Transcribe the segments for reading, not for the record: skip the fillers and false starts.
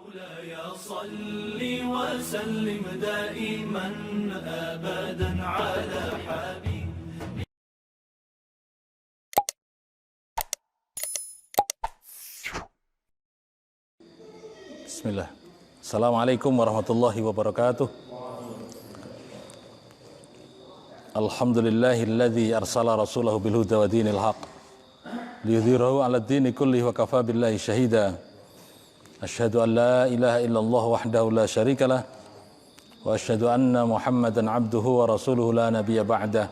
مولاي صل وسلم دائما أبدا على حبيبك. Bismillah. Assalamualaikum warahmatullahi wabarakatuh. Alhamdulillahilladzi arsala rasulahu bil huda wa dinil haq liyudhhirahu 'ala ad-dini kullihi wa kafa billahi shahida. Asyhadu an la ilaha illallah wahdahu la syarikalah wa asyhadu anna Muhammadan 'abduhu wa rasuluhu la nabiyya ba'dah.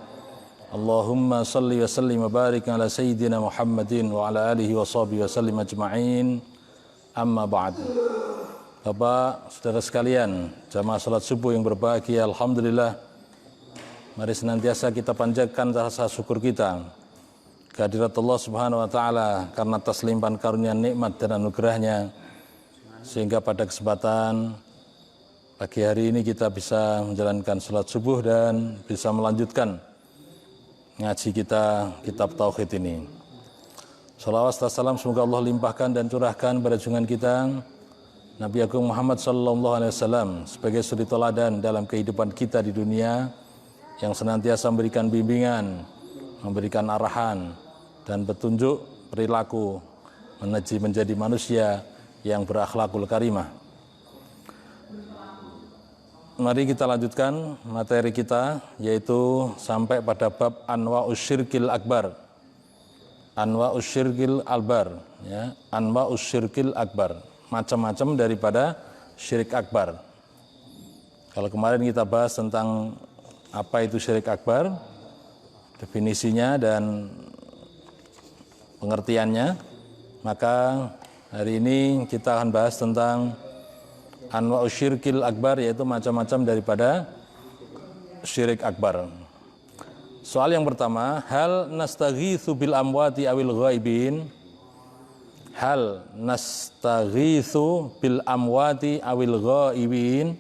Allahumma salli wa sallim wa barik ala sayyidina Muhammadin wa ala alihi wa sahbihi wa sallim ajma'in. Amma ba'd. Bapak, saudara sekalian, jamaah salat subuh yang berbahagia, alhamdulillah, mari senantiasa kita panjatkan rasa syukur kita kehadirat Allah Subhanahu wa taala karena atas limpahan karunia nikmat dan anugerahnya, sehingga pada kesempatan pagi hari ini kita bisa menjalankan salat subuh dan bisa melanjutkan ngaji kita kitab tauhid ini. Shalawat dan salam semoga Allah limpahkan dan curahkan pada junjungan kita Nabi Agung Muhammad sallallahu alaihi wasallam sebagai suri teladan dalam kehidupan kita di dunia, yang senantiasa memberikan bimbingan, memberikan arahan dan petunjuk perilaku menuju menjadi manusia yang berakhlakul karimah. Mari kita lanjutkan materi kita, yaitu sampai pada bab Anwa'us Syirkil Akbar. Anwa'us Syirkil Akbar, ya, Anwa'us Syirkil Akbar, macam-macam daripada syirik akbar. Kalau kemarin kita bahas tentang apa itu syirik akbar, definisinya dan pengertiannya, maka hari ini kita akan bahas tentang Anwa'us Syirkil Akbar, yaitu macam-macam daripada syirik akbar. Soal yang pertama, hal nastaghitsu bil amwati awil ghaibin? Hal nastaghitsu bil amwati awil ghaibin?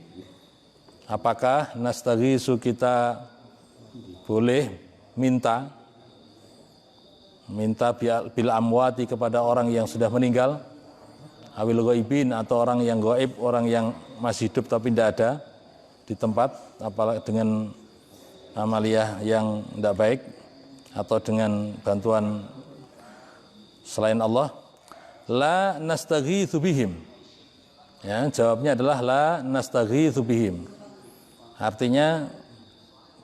Apakah nastaghitsu kita boleh minta bil amwati kepada orang yang sudah meninggal, awil ghaibin atau orang yang gaib, orang yang masih hidup tapi tidak ada di tempat, apalagi dengan amaliyah yang tidak baik atau dengan bantuan selain Allah? La nastaghitsu bihim. Ya, jawabnya adalah la nastaghitsu bihim. Artinya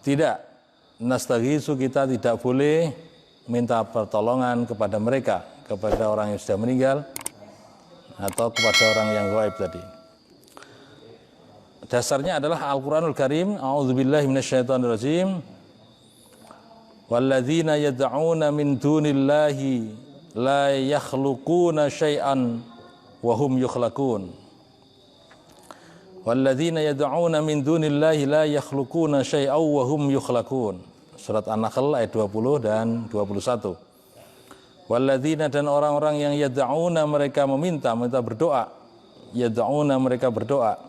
tidak, nastaghitsu kita tidak boleh minta pertolongan kepada mereka, kepada orang yang sudah meninggal atau kepada orang yang gaib tadi. Dasarnya adalah Al-Qur'anul Karim. A'udzubillahi minasyaitonirrajim. Walladzina yad'una min dunillahi la yakhluquna syai'an wa hum yukhlaqun. Walladzina yad'una min dunillahi la yakhluquna syai'an wa hum yukhlaqun. Surat An-Nahl ayat 20 dan 21. Walladzina, dan orang-orang yang yad'una, mereka meminta berdoa, yad'una mereka berdoa,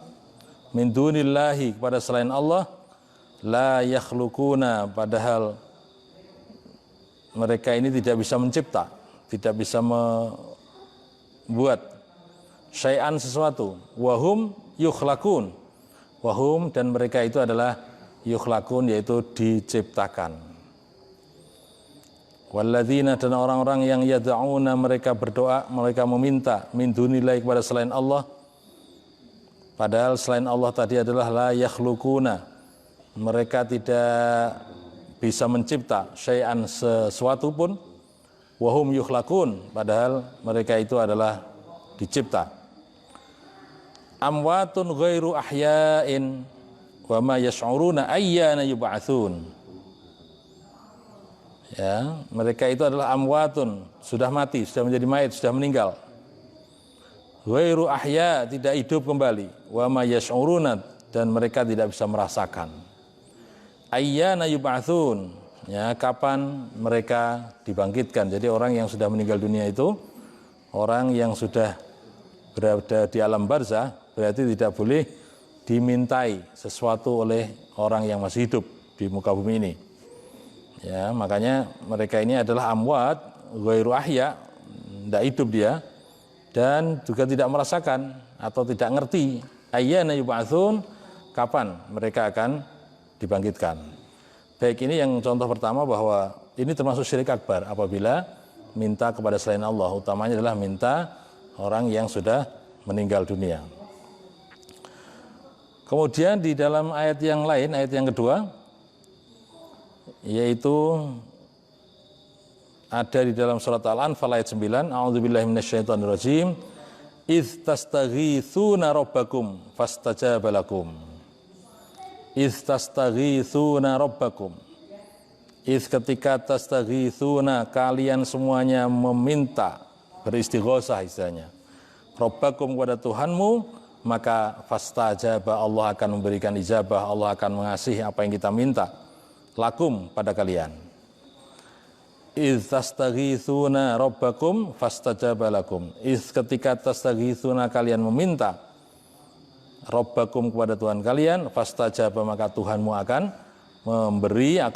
min dunillahi, kepada selain Allah, la yakhluquna, padahal mereka ini tidak bisa mencipta, tidak bisa membuat syai'an, sesuatu, wahum yukhlaqun, wahum, dan mereka itu adalah yukhlaqun, yaitu diciptakan. Walladzina, dan orang-orang yang yad'una, mereka berdoa, mereka meminta, min dunillahi, kepada selain Allah, padahal selain Allah tadi adalah la yakhluquna, mereka tidak bisa mencipta syai'an, sesuatu pun, wahum yukhlaqun, padahal mereka itu adalah dicipta. Amwatun ghairu ahya'in wa ma yash'uruna ayyana yub'atsun. Ya, mereka itu adalah amwatun, sudah mati, sudah menjadi mayit, sudah meninggal. Ghairu ahya, tidak hidup kembali. Wa ma yash'uruna, dan mereka tidak bisa merasakan. Ayyana yub'atsun, ya, kapan mereka dibangkitkan. Jadi orang yang sudah meninggal dunia itu, orang yang sudah berada di alam barzah, berarti tidak boleh dimintai sesuatu oleh orang yang masih hidup di muka bumi ini. Ya, makanya mereka ini adalah amwat ghairu ahya, tidak hidup dia, dan juga tidak merasakan atau tidak ngerti ayyana yub'atsun, kapan mereka akan dibangkitkan. Baik, ini yang contoh pertama bahwa ini termasuk syirik akbar apabila minta kepada selain Allah, utamanya adalah minta orang yang sudah meninggal dunia. Kemudian di dalam ayat yang lain, ayat yang kedua, yaitu ada di dalam surat Al-Anfal ayat 9, a'udzubillahi minasyaitonirrajim, idz tastaghitsuna rabbakum fastajaba lakum. Idz tastaghitsuna rabbakum. Idz ketika tastaghitsuna, kalian semuanya meminta, beristighosah istilahnya, rabbakum kepada Tuhanmu, maka fastajaba, Allah akan memberikan ijabah, Allah akan mengasihi apa yang kita minta, lakum pada kalian. Idz tastaghitsuna rabbakum fastajaba lakum. Idz ketika tastaghitsuna, kalian meminta rabbakum kepada Tuhan kalian, fastajaba, maka Tuhanmu akan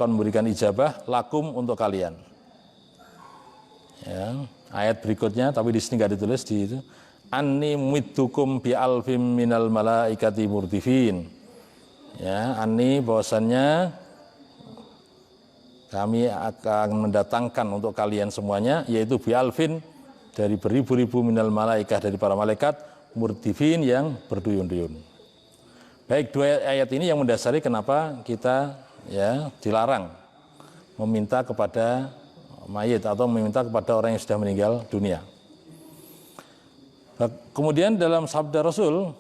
memberikan ijabah lakum untuk kalian. Ya, ayat berikutnya tapi di sini enggak ditulis di itu. Anni middukum bi alfim minal malaikati murdifin. Ya, anni bahwasannya kami akan mendatangkan untuk kalian semuanya, yaitu bialfin, dari beribu-ribu minal malaikah, dari para malaikat, murdifin, yang berduyun-duyun. Baik, dua ayat ini yang mendasari kenapa kita ya dilarang meminta kepada mayit atau meminta kepada orang yang sudah meninggal dunia. Kemudian dalam sabda Rasul,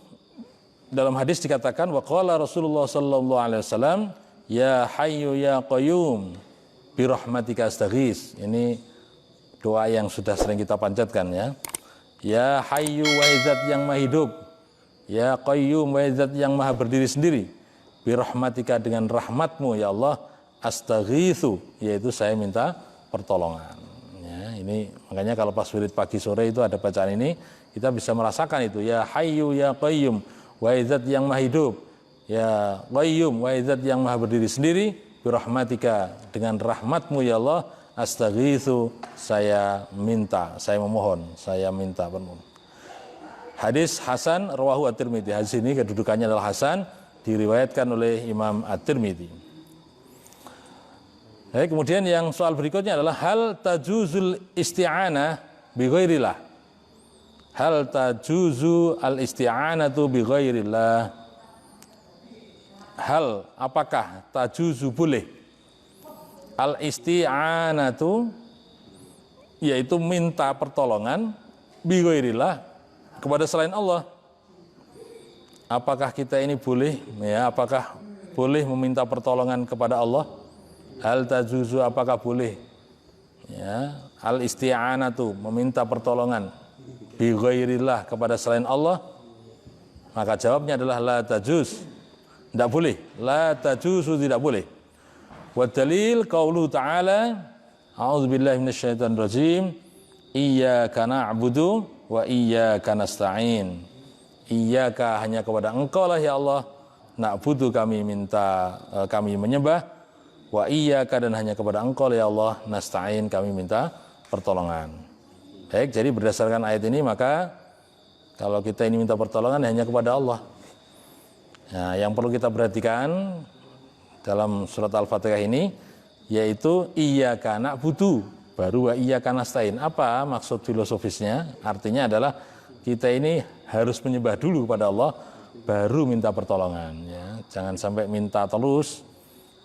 dalam hadis dikatakan, wa qala Rasulullah sallallahu alaihi wasallam, ya hayyu ya qayyum birahmatika astaghits. Ini doa yang sudah sering kita panjatkan ya. Ya hayyu wahai zat yang maha hidup, ya qayyum wahai zat yang maha berdiri sendiri, birahmatika dengan rahmatmu ya Allah, astaghitsu, yaitu saya minta pertolongan. Ya, ini makanya kalau pas wirid pagi sore itu ada bacaan ini, kita bisa merasakan itu, ya hayyu ya qayyum wahai zat yang maha hidup, ya qayyum wahai zat yang maha berdiri sendiri, birahmatika dengan rahmatmu ya Allah, astaghitsu, saya minta, saya memohon, saya minta permohonan. Hadis Hasan rawahu At-Tirmidzi. Hadis ini kedudukannya adalah Hasan, diriwayatkan oleh Imam At-Tirmidzi. Baik, kemudian yang soal berikutnya adalah hal tajuzul isti'anah bi ghairillah. Hal tajuzu al isti'anatu bi ghairillah. Hal, apakah tajuzu boleh al isti'anatu, yaitu minta pertolongan, bi ghairillah, kepada selain Allah. Apakah kita ini boleh ya, apakah boleh meminta pertolongan kepada Allah? Hal tajuzu, apakah boleh ya al isti'anatu, meminta pertolongan, bi ghairillah, kepada selain Allah? Maka jawabnya adalah la tajuz, tidak boleh. La tajuzu, tidak boleh. Wa dalil qaulu ta'ala, a'udzubillahi minasyaitonirrajim, iyyaka na'budu wa iyyaka nasta'in. Iyyaka, hanya kepada Engkau lah ya Allah, na'budu, kami minta, kami menyembah, wa iyyaka, dan hanya kepada Engkau ya Allah, nasta'in, kami minta pertolongan. Baik, jadi berdasarkan ayat ini maka kalau kita ini minta pertolongan hanya kepada Allah. Nah, yang perlu kita perhatikan dalam surat Al-Fatihah ini yaitu iyyaka na'budu baru wa iyyaka nasta'in. Apa maksud filosofisnya? Artinya adalah kita ini harus menyembah dulu kepada Allah baru minta pertolongan ya. Jangan sampai minta terus,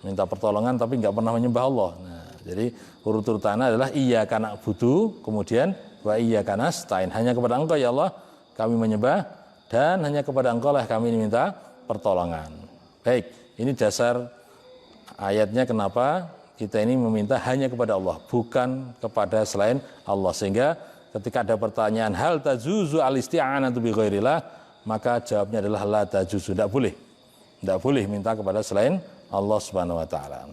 minta pertolongan tapi nggak pernah menyembah Allah. Nah, jadi urut-urutannya adalah iyyaka na'budu, kemudian wa iyyaka nasta'in. Hanya kepada Engkau ya Allah kami menyembah, dan hanya kepada Engkau lah kami minta pertolongan. Baik, ini dasar ayatnya kenapa kita ini meminta hanya kepada Allah, bukan kepada selain Allah. Sehingga ketika ada pertanyaan hal tajuzu al isti'anatu bi ghairillah, maka jawabnya adalah la tajuzu, tidak boleh. Tidak boleh minta kepada selain Allah Subhanahu wa taala.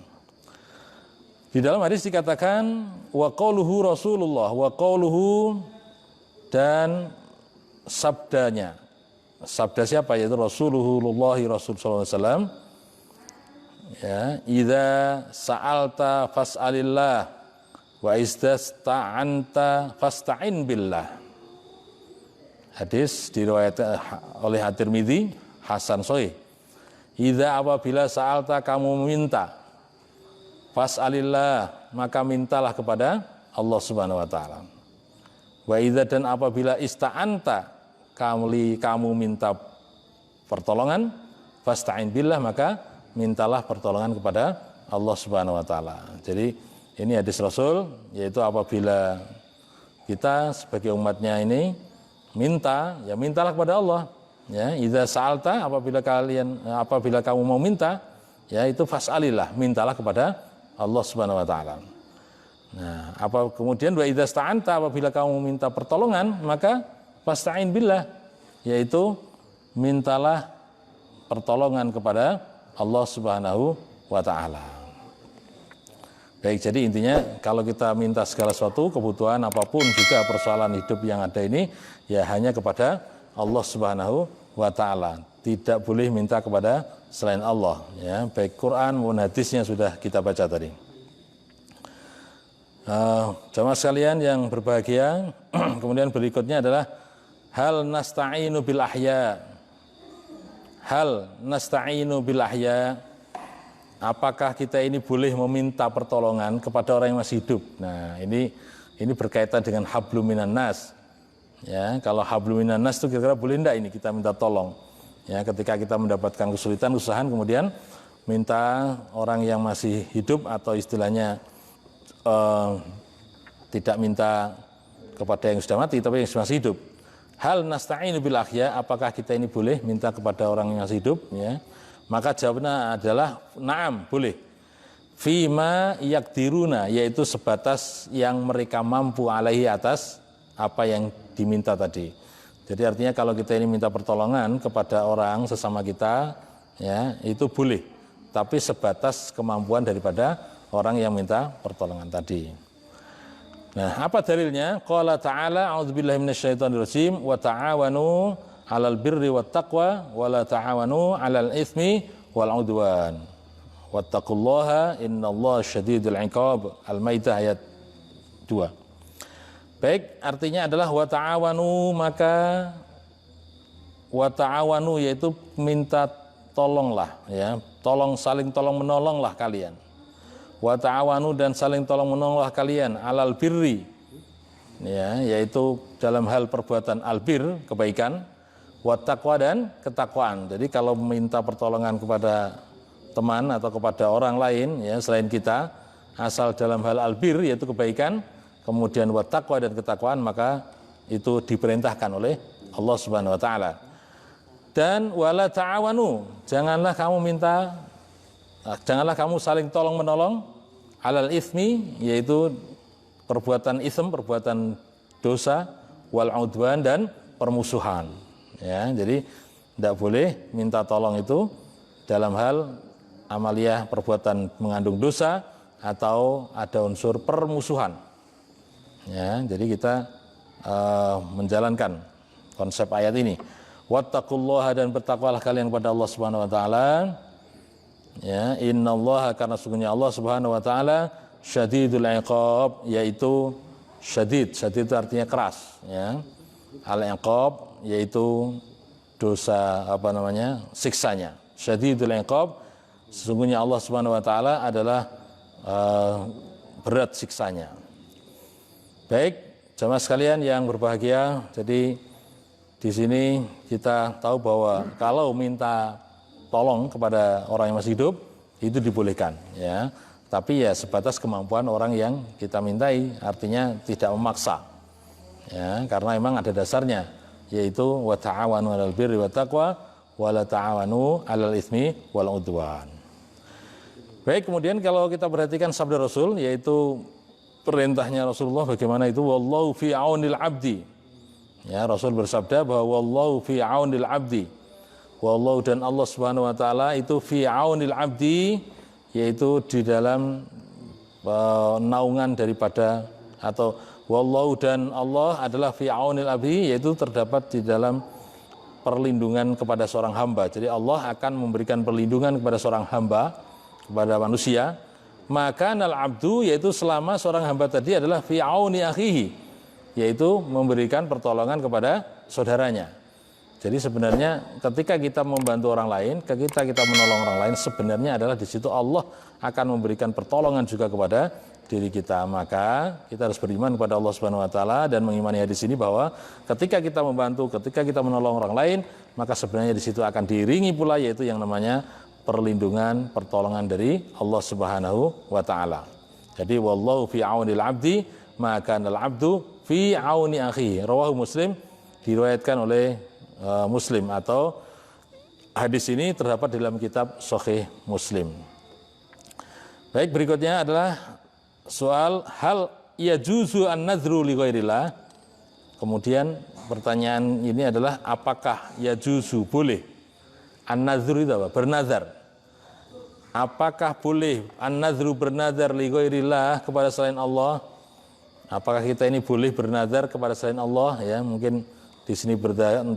Di dalam hadis dikatakan wa qauluhu Rasulullah, wa qauluhu, dan sabdanya. Sabda siapa? Yaitu Rasulullah sallallahu alaihi wasallam. Ya, idza sa'alta fas'alillah wa istasta'anta fasta'in billah. Hadis diriwayatkan oleh At-Tirmidzi, hasan sahih. Idza apabila sa'alta kamu meminta, fas'alillah, maka mintalah kepada Allah Subhanahu wa taala. Wa idza, dan apabila ista'anta, kamu minta pertolongan, fasta'in billah, maka mintalah pertolongan kepada Allah Subhanahu wa taala. Jadi ini hadis Rasul, yaitu apabila kita sebagai umatnya ini minta, ya mintalah kepada Allah. Ya, idza sa'alta, apabila kamu mau minta, ya itu fas'alillah, mintalah kepada Allah Subhanahu wa taala. Nah, kemudian wa idza sta'anta, apabila kamu minta pertolongan, maka fasta'in billah, yaitu mintalah pertolongan kepada Allah Subhanahu wa taala. Baik, jadi intinya kalau kita minta segala sesuatu, kebutuhan apapun juga persoalan hidup yang ada ini, ya hanya kepada Allah Subhanahu wa taala. Tidak boleh minta kepada selain Allah, ya. Baik Quran maupun hadisnya sudah kita baca tadi. Jamaah sekalian yang berbahagia, kemudian berikutnya adalah hal nasta'inu bil ahya. Hal nasta'inu bil ahya. Apakah kita ini boleh meminta pertolongan kepada orang yang masih hidup? Nah, ini berkaitan dengan hablum minan nas. Ya, kalau hablum minan nas itu kira-kira boleh enggak ini kita minta tolong? Ya, ketika kita mendapatkan kesulitan, kesusahan, kemudian minta orang yang masih hidup atau istilahnya tidak minta kepada yang sudah mati tapi yang masih hidup. Hal nasta'inu bil ahya, apakah kita ini boleh minta kepada orang yang masih hidup? Ya. Maka jawabannya adalah na'am, boleh. Fima yakdiruna, yaitu sebatas yang mereka mampu alaihi, atas apa yang diminta tadi. Jadi artinya kalau kita ini minta pertolongan kepada orang sesama kita, ya itu boleh. Tapi sebatas kemampuan daripada orang yang minta pertolongan tadi. Nah, apa dalilnya? Qala ta'ala, a'udzubillahi minasyaitonirrajim, wa ta'awanu 'alal birri wat taqwa wa la ta'awanu 'alal itsmi wal 'udwan. Wattaqullaha innallaha syadidul 'iqab. Al-Maidah ayat 2. Baik, artinya adalah wa ta'awanu, maka wa ta'awanu yaitu minta tolonglah, ya. Saling tolong menolonglah kalian. Wa ta'awanu, dan saling tolong menolonglah kalian, 'alal birri, ya, yaitu dalam hal perbuatan albir, kebaikan, wa taqwa, dan ketakwaan. Jadi kalau minta pertolongan kepada teman atau kepada orang lain, ya selain kita, asal dalam hal albir yaitu kebaikan, kemudian wa taqwa dan ketakwaan, maka itu diperintahkan oleh Allah Subhanahu wa taala. Dan wala ta'awanu, janganlah kamu saling tolong menolong 'alal itsmi, yaitu perbuatan ism, perbuatan dosa, wal 'udwan, dan permusuhan. Ya, jadi tidak boleh minta tolong itu dalam hal amaliyah perbuatan mengandung dosa atau ada unsur permusuhan. Ya, jadi kita menjalankan konsep ayat ini. Wattaqullaha, dan bertakwalah kalian kepada Allah Subhanahu wa taala. Ya, innallaha, karena sungguhnya Allah Subhanahu wa taala syadidul 'iqab, yaitu syadid itu artinya keras, ya. Al-'iqab yaitu dosa siksanya. Syadidul 'iqab, sesungguhnya Allah Subhanahu wa taala adalah berat siksanya. Baik, jamaah sekalian yang berbahagia, jadi di sini kita tahu bahwa kalau minta tolong kepada orang yang masih hidup itu dibolehkan, ya. Tapi ya sebatas kemampuan orang yang kita mintai, artinya tidak memaksa. Ya, karena memang ada dasarnya, yaitu wa ta'awanu 'alal birri wat taqwa wa la ta'awanu 'alal itsmi wal 'udwan. Baik, kemudian kalau kita perhatikan sabda Rasul, yaitu perintahnya Rasulullah bagaimana itu, wallahu fi 'aunil 'abdi. Ya, Rasul bersabda bahwa wallahu fi 'aunil 'abdi. Wallahu, dan Allah Subhanahu wa taala itu fi 'aunil 'abdi, yaitu di dalam naungan daripada, atau wallahu, dan Allah adalah fi 'aunil 'abdi, yaitu terdapat di dalam perlindungan kepada seorang hamba. Jadi Allah akan memberikan perlindungan kepada seorang hamba, kepada manusia. Maka nal abdu, yaitu selama seorang hamba tadi adalah fi 'auni akhihi, yaitu memberikan pertolongan kepada saudaranya. Jadi sebenarnya ketika kita membantu orang lain, ketika kita menolong orang lain, sebenarnya adalah di situ Allah akan memberikan pertolongan juga kepada diri kita. Maka kita harus beriman kepada Allah Subhanahu wa taala dan mengimani hadis ini bahwa ketika kita membantu, ketika kita menolong orang lain, maka sebenarnya di situ akan diiringi pula yaitu yang namanya perlindungan, pertolongan dari Allah Subhanahu wa taala. Jadi wallahu fi aunil abdi, maka al-abdu fi auni akhi. Rawahu Muslim, diriwayatkan oleh Muslim, atau hadis ini terdapat dalam kitab Sahih Muslim. Baik, berikutnya adalah soal hal yajuzu an-nadhru li ghairillah. Kemudian pertanyaan ini adalah apakah yajuzu, boleh an-nadhru itu apa? Bernazar. Apakah boleh an-nadhru bernazar li ghairillah kepada selain Allah? Apakah kita ini boleh bernazar kepada selain Allah? Ya, mungkin di sini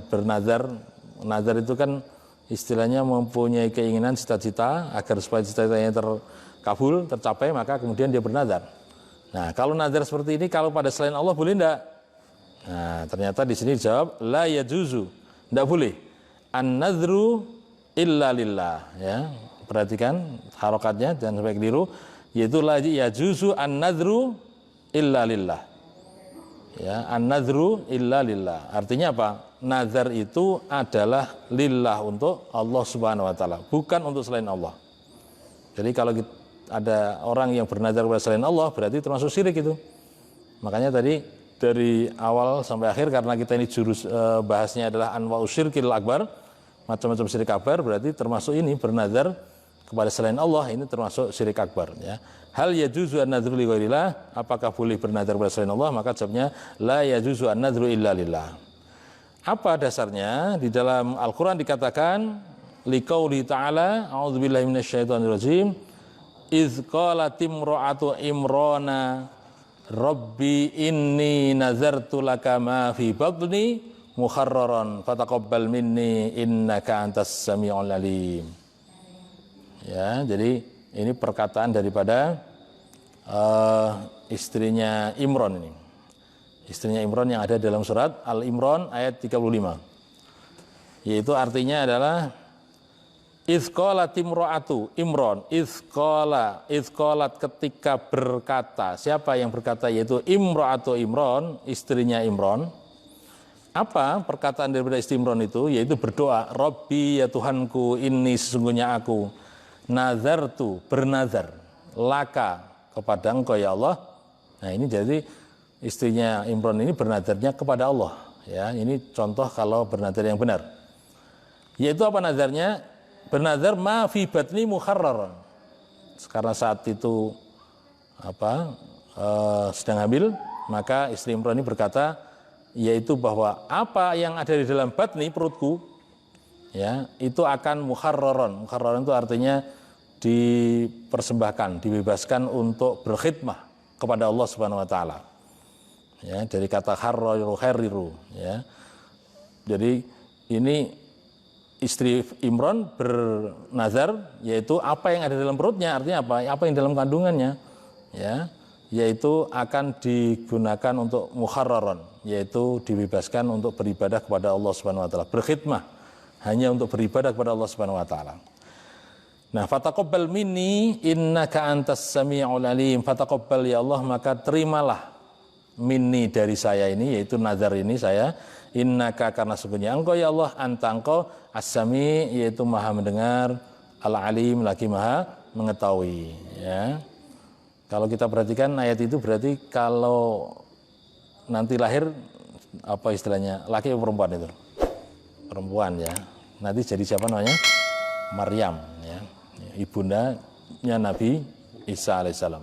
bernazar, nazar itu kan istilahnya mempunyai keinginan, cita-cita agar supaya cita-citanya terkabul, tercapai, maka kemudian dia bernazar. Nah, kalau nazar seperti ini kalau pada selain Allah boleh enggak? Nah, ternyata di sini dijawab la yajuzu, enggak boleh. An-nadhru illa lillah, ya. Perhatikan harokatnya jangan sampai keliru, yaitu la yajuzu an-nadhru illa lillah. Ya, an-nadhru illa lillah. Artinya apa? Nazar itu adalah lillah, untuk Allah Subhanahu wa taala, bukan untuk selain Allah. Jadi kalau ada orang yang bernazar kepada selain Allah, berarti termasuk syirik itu. Makanya tadi dari awal sampai akhir, karena kita ini jurus bahasnya adalah anwa'u syirkil akbar, macam-macam syirik akbar, berarti termasuk ini bernazar kepada selain Allah, ini termasuk syirik akbar, ya. Hal yajuzu an-nadhru li ghairillah, apakah boleh bernazar kepada selain Allah? Maka jawabnya la yajuzu an-nadhru illa lillah. Apa dasarnya? Di dalam Al-Qur'an dikatakan liqauli ta'ala a'udzubillahi minasyaitonirrajim iz qalat imra'atu imrana rabbi inni nazartu laka ma fi batni muharraran fataqabbal minni innaka antas samiul alim. Ya, jadi ini perkataan daripada istrinya Imron ini. Istrinya Imron yang ada dalam surat Al-Imran ayat 35. Yaitu artinya adalah izqalat imra'atu Imron, izqalat ketika berkata. Siapa yang berkata? Yaitu imra'atu Imron, istrinya Imron. Apa perkataan daripada istri Imron itu? Yaitu berdoa, Rabbi, ya Tuhanku, ini sesungguhnya aku nazartu, bernazar, laka, kepada engkau ya Allah. Nah, ini jadi istrinya Imron ini bernazarnya kepada Allah, ya. Ini contoh kalau bernazar yang benar. Yaitu apa nazarnya? Bernazar ma fi batni muharraran. Karena saat itu sedang hamil, maka istri Imron ini berkata, yaitu bahwa apa yang ada di dalam batni, perutku, ya, itu akan muharraran. Muharraran itu artinya dipersembahkan, dibebaskan untuk berkhidmah kepada Allah Subhanahu wa taala. Ya, dari kata harriru, ya. Jadi ini istri Imron bernazar, yaitu apa yang ada dalam perutnya, artinya apa? Apa yang dalam kandungannya, ya, yaitu akan digunakan untuk muharraran, yaitu dibebaskan untuk beribadah kepada Allah Subhanahu wa taala, berkhidmah hanya untuk beribadah kepada Allah Subhanahu wa taala. Nah, fataqabbal minni innaka antas samiul alim. Fataqabbal ya Allah, maka terimalah minni dari saya ini, yaitu nazar ini saya, innaka karena sesungguhnya engkau ya Allah, anta engkau as-sami, yaitu maha mendengar, al-alim lagi maha mengetahui, ya. Kalau kita perhatikan ayat itu berarti kalau nanti lahir apa istilahnya, laki atau perempuan itu? Perempuan, ya. Nanti jadi siapa namanya? Maryam, ya. Ibundanya Nabi Isa alaihissalam.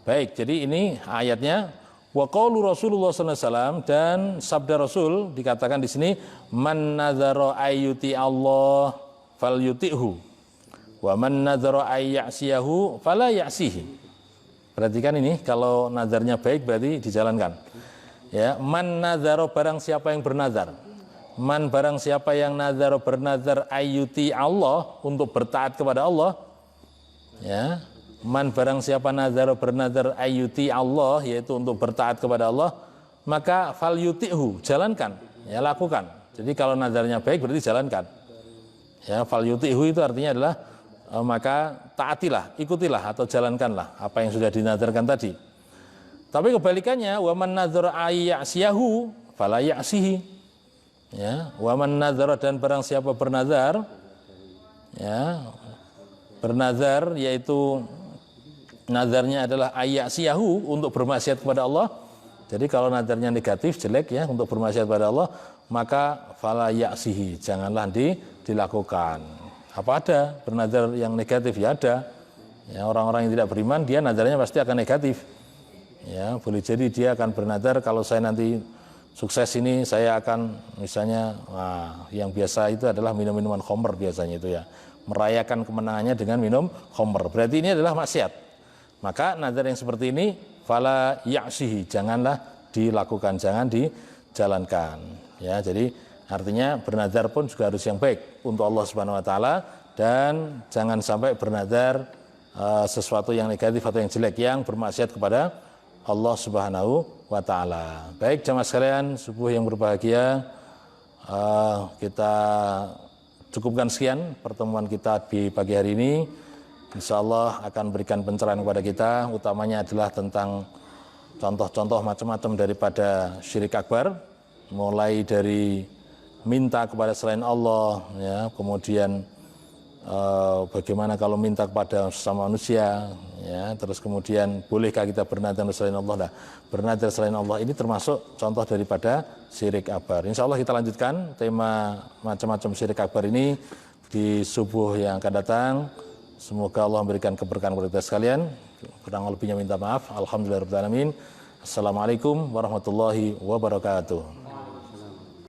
Baik, jadi ini ayatnya wa qaulu Rasulullah sallallahu alaihi wasallam, dan sabda Rasul dikatakan di sini man nadzara ayyuti Allah falyuti'hu wa man nadzara ayyasiyahu fala ya'sihi. Perhatikan ini, kalau nazarnya baik berarti dijalankan. Ya, man nadzara, barang siapa yang bernazar. Man, barang siapa yang nazar, bernazar ayyuti Allah, untuk bertaat kepada Allah, ya. Man, barang siapa nazar, bernazar ayyuti Allah, yaitu untuk bertaat kepada Allah, maka fal yuti'hu, jalankan, ya lakukan. Jadi kalau nadarnya baik berarti jalankan. Ya, fal yuti'hu itu artinya adalah maka taatilah, ikutilah atau jalankanlah apa yang sudah dinadarkan tadi. Tapi kebalikannya, wa man nadzara ayyasiyahu fala ya'sihi. Ya, wa man nadzara, dan barang siapa bernazar, ya, bernazar yaitu nazarnya adalah ayyasiyahu untuk bermaksiat kepada Allah. Jadi kalau nazarnya negatif, jelek ya, untuk bermaksiat kepada Allah, maka fala ya'sihi, janganlah dilakukan. Apa ada bernazar yang negatif? Ya ada. Ya, orang-orang yang tidak beriman dia nazarnya pasti akan negatif. Ya, boleh jadi dia akan bernazar kalau saya nanti sukses ini saya akan misalnya yang biasa itu adalah minum minuman khamr biasanya itu ya. Merayakan kemenangannya dengan minum khamr. Berarti ini adalah maksiat. Maka nazar yang seperti ini fala ya'sihi, janganlah dilakukan, jangan dijalankan. Ya, jadi artinya bernazar pun juga harus yang baik untuk Allah Subhanahu wa taala, dan jangan sampai bernazar sesuatu yang negatif atau yang jelek yang bermaksiat kepada Allah Subhanahu wa taala. Baik jamaah sekalian, subuh yang berbahagia, kita cukupkan sekian pertemuan kita di pagi hari ini. Insyaallah akan berikan pencerahan kepada kita, utamanya adalah tentang contoh-contoh macam-macam daripada syirik akbar, mulai dari minta kepada selain Allah, ya, kemudian bagaimana kalau minta kepada sesama manusia, ya, terus kemudian bolehkah kita bernazar selain Allah? Nah, bernazar selain Allah ini termasuk contoh daripada syirik akbar. Insya Allah kita lanjutkan tema macam-macam syirik akbar ini di subuh yang akan datang. Semoga Allah memberikan keberkahan kepada kita sekalian. Kurang lebihnya minta maaf. Alhamdulillahirabbil alamin. Assalamualaikum warahmatullahi wabarakatuh.